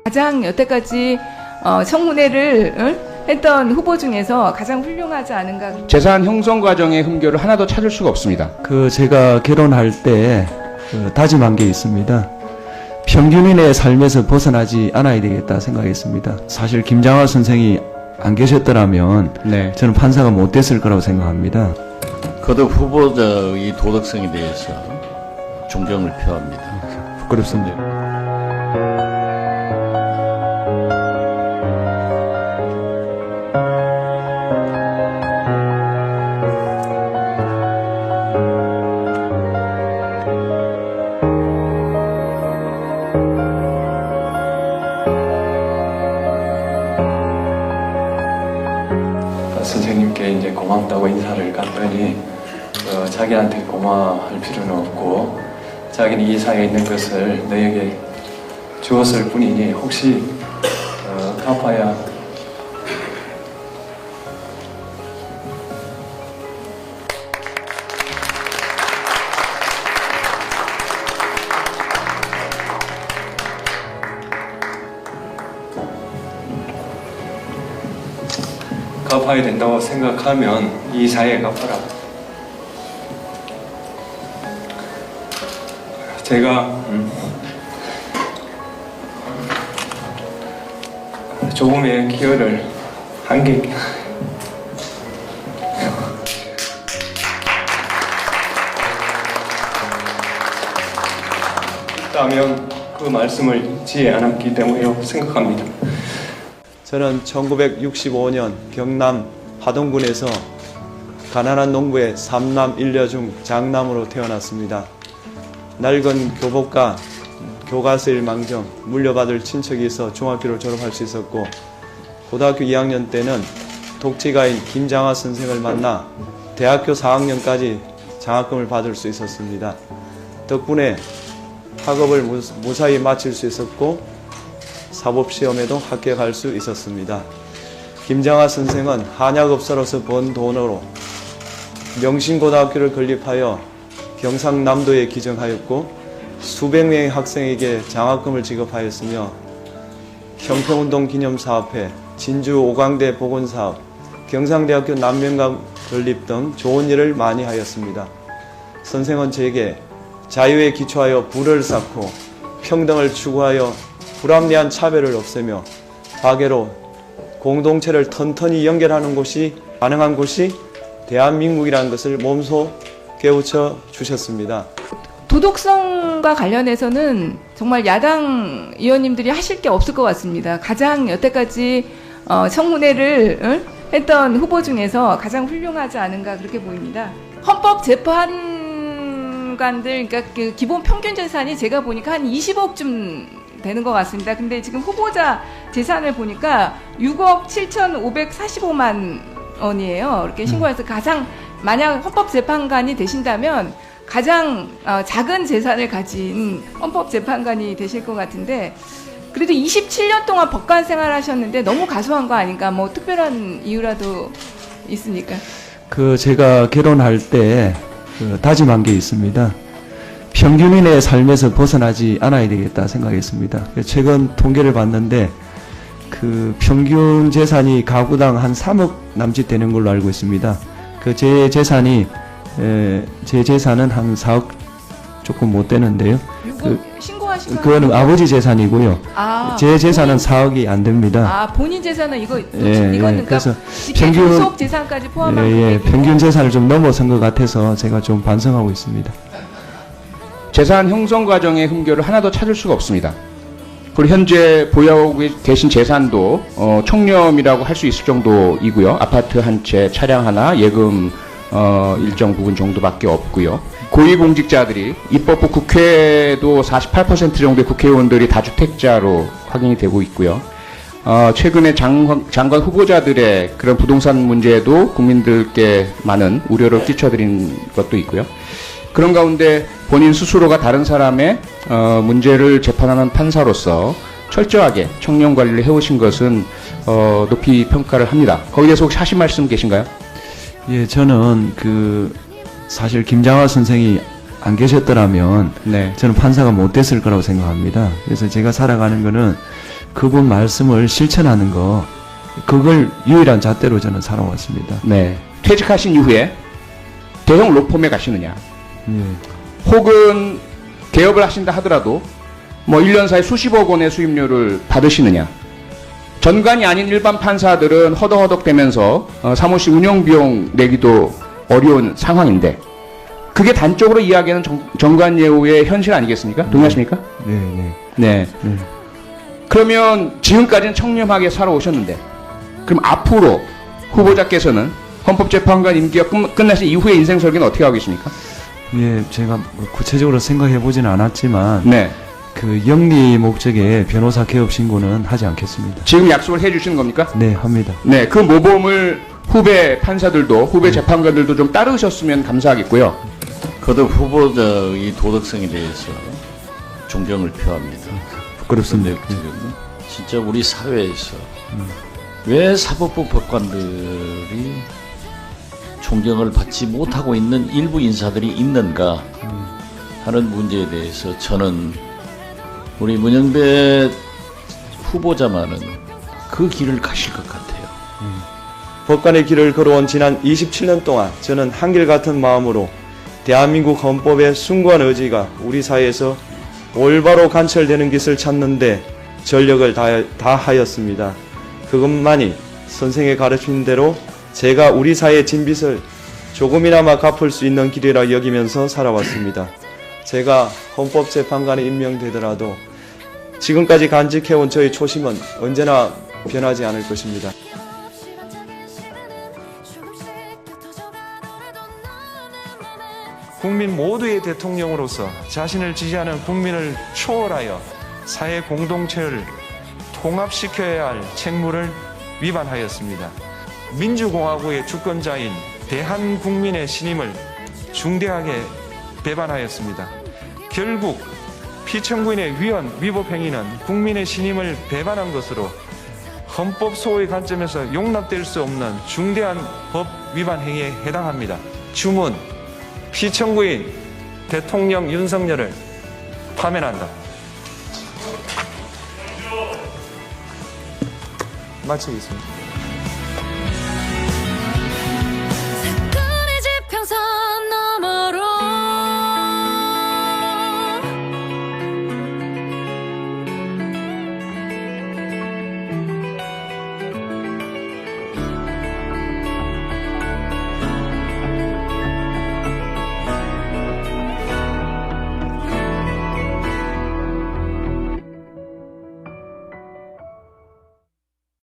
가장 여태까지 청문회를 했던 후보 중에서 가장 훌륭하지 않은가. 재산 형성 과정의 흠결을 하나도 찾을 수가 없습니다. 제가 결혼할 때 다짐한 게 있습니다. 평균인의 삶에서 벗어나지 않아야 되겠다 생각했습니다. 사실 김장하 선생이 안 계셨더라면 저는 판사가 못 됐을 거라고 생각합니다. 거듭 후보자의 도덕성에 대해서 존경을 표합니다. 부끄럽습니다. 선생님께 이제 고맙다고 인사를 갔더니 자기한테 고마워할 필요는 없고 자기는 이 사회에 있는 것을 너에게 주었을 뿐이니 혹시 갚아야 갚아야 된다고 생각하면 이 사회에 갚아라. 제가 조금의 기여를 한 게 있다면 그 말씀을 잊지 않았기 때문이라고 생각합니다. 저는 1965년 경남 하동군에서 가난한 농부의 3남 1녀 중 장남으로 태어났습니다. 낡은 교복과 교과서일 망정 물려받을 친척이 있어 중학교를 졸업할 수 있었고, 고등학교 2학년 때는 독지가인 김장하 선생을 만나 대학교 4학년까지 장학금을 받을 수 있었습니다. 덕분에 학업을 무사히 마칠 수 있었고 사법시험에도 합격할 수 있었습니다. 김장하 선생은 한약업사로서 번 돈으로 명신고등학교를 건립하여 경상남도에 기증하였고 수백 명의 학생에게 장학금을 지급하였으며 형평운동 기념사업회, 진주 오광대 복원사업, 경상대학교 남명강 건립 등 좋은 일을 많이 하였습니다. 선생은 제게 자유에 기초하여 부를 쌓고 평등을 추구하여 불합리한 차별을 없애며 화계로 공동체를 튼튼히 연결하는 곳이 가능한 곳이 대한민국이라는 것을 몸소 깨우쳐 주셨습니다. 도덕성과 관련해서는 정말 야당 의원님들이 하실 게 없을 것 같습니다. 가장 여태까지 청문회를 했던 후보 중에서 가장 훌륭하지 않은가 그렇게 보입니다. 헌법재판관들, 그러니까 그 기본 평균 재산이 제가 보니까 한 20억쯤 되는 것 같습니다. 근데 지금 후보자 재산을 보니까 6억 7,545만 원이에요. 이렇게 신고해서 가장, 만약 헌법재판관이 되신다면 가장 작은 재산을 가진 헌법재판관이 되실 것 같은데, 그래도 27년 동안 법관 생활하셨는데 너무 가소한 거 아닌가? 뭐 특별한 이유라도 있습니까? 제가 결혼할 때 다짐한 게 있습니다. 평균인의 삶에서 벗어나지 않아야 되겠다 생각했습니다. 최근 통계를 봤는데 평균 재산이 가구당 한 3억 남짓 되는 걸로 알고 있습니다. 제 재산은 한 4억 조금 못 되는데요. 신고하신 그거는 아버지 재산이고요. 제 재산은 4억이 안 됩니다. 본인 재산은 이거는 그래서 평균 소득 재산까지 포함한 평균 재산을 좀 넘어선 것 같아서 제가 좀 반성하고 있습니다. 재산 형성 과정의 흠결을 하나도 찾을 수가 없습니다. 그리고 현재 보유하고 계신 재산도 청렴이라고 할 수 있을 정도이고요. 아파트 한 채, 차량 하나, 예금 일정 부분 정도밖에 없고요. 고위공직자들이 입법부 국회도 48% 정도의 국회의원들이 다주택자로 확인이 되고 있고요. 최근에 장관 후보자들의 그런 부동산 문제도 국민들께 많은 우려를 끼쳐드린 것도 있고요. 그런 가운데 본인 스스로가 다른 사람의 문제를 재판하는 판사로서 철저하게 청렴 관리를 해오신 것은 높이 평가를 합니다. 거기에 대해서 혹시 하신 말씀 계신가요? 예, 저는 사실 김장하 선생이 안 계셨더라면 저는 판사가 못 됐을 거라고 생각합니다. 그래서 제가 살아가는 거는 그분 말씀을 실천하는 거, 그걸 유일한 잣대로 저는 살아왔습니다. 네. 퇴직하신 이후에 대형 로펌에 가시느냐, 예. 혹은 개업을 하신다 하더라도 뭐 1년 사이 수십억 원의 수임료를 받으시느냐. 전관이 아닌 일반 판사들은 허덕허덕대면서 사무실 운영비용 내기도 어려운 상황인데, 그게 단적으로 이야기하는 정관예우의 현실 아니겠습니까? 동의하십니까? 네, 네. 네. 네. 그러면 지금까지는 청렴하게 살아오셨는데, 그럼 앞으로 후보자께서는 헌법재판관 임기가 끝나신 이후의 인생 설계는 어떻게 하고 계십니까? 예, 제가 뭐 구체적으로 생각해 보지는 않았지만, 네. 그 영리 목적의 변호사 개업 신고는 하지 않겠습니다. 지금 약속을 해주시는 겁니까? 네, 합니다. 네. 그 모범을 후배 판사들도, 후배 재판관들도 좀 따르셨으면 감사하겠고요. 거듭 후보자의 도덕성에 대해서 존경을 표합니다. 부끄럽습니다. 근데 지금 진짜 우리 사회에서 왜 사법부 법관들이 존경을 받지 못하고 있는 일부 인사들이 있는가 하는 문제에 대해서 저는 우리 문영배 후보자만은 그 길을 가실 것 같아요. 법관의 길을 걸어온 지난 27년 동안 저는 한결같은 마음으로 대한민국 헌법의 숭고한 의지가 우리 사회에서 올바로 관철되는 것을 찾는데 전력을 다하였습니다. 그것만이 선생의 가르친 대로 제가 우리 사회의 진빚을 조금이나마 갚을 수 있는 길이라 여기면서 살아왔습니다. 제가 헌법재판관에 임명되더라도 지금까지 간직해온 저의 초심은 언제나 변하지 않을 것입니다. 국민 모두의 대통령으로서 자신을 지지하는 국민을 초월하여 사회 공동체를 통합시켜야 할 책무를 위반하였습니다. 민주공화국의 주권자인 대한국민의 신임을 중대하게 배반하였습니다. 결국 피청구인의 위법 행위는 국민의 신임을 배반한 것으로 헌법 소호의 관점에서 용납될 수 없는 중대한 법 위반 행위에 해당합니다. 주문, 피청구인 대통령 윤석열을 파면한다. 마치겠습니다.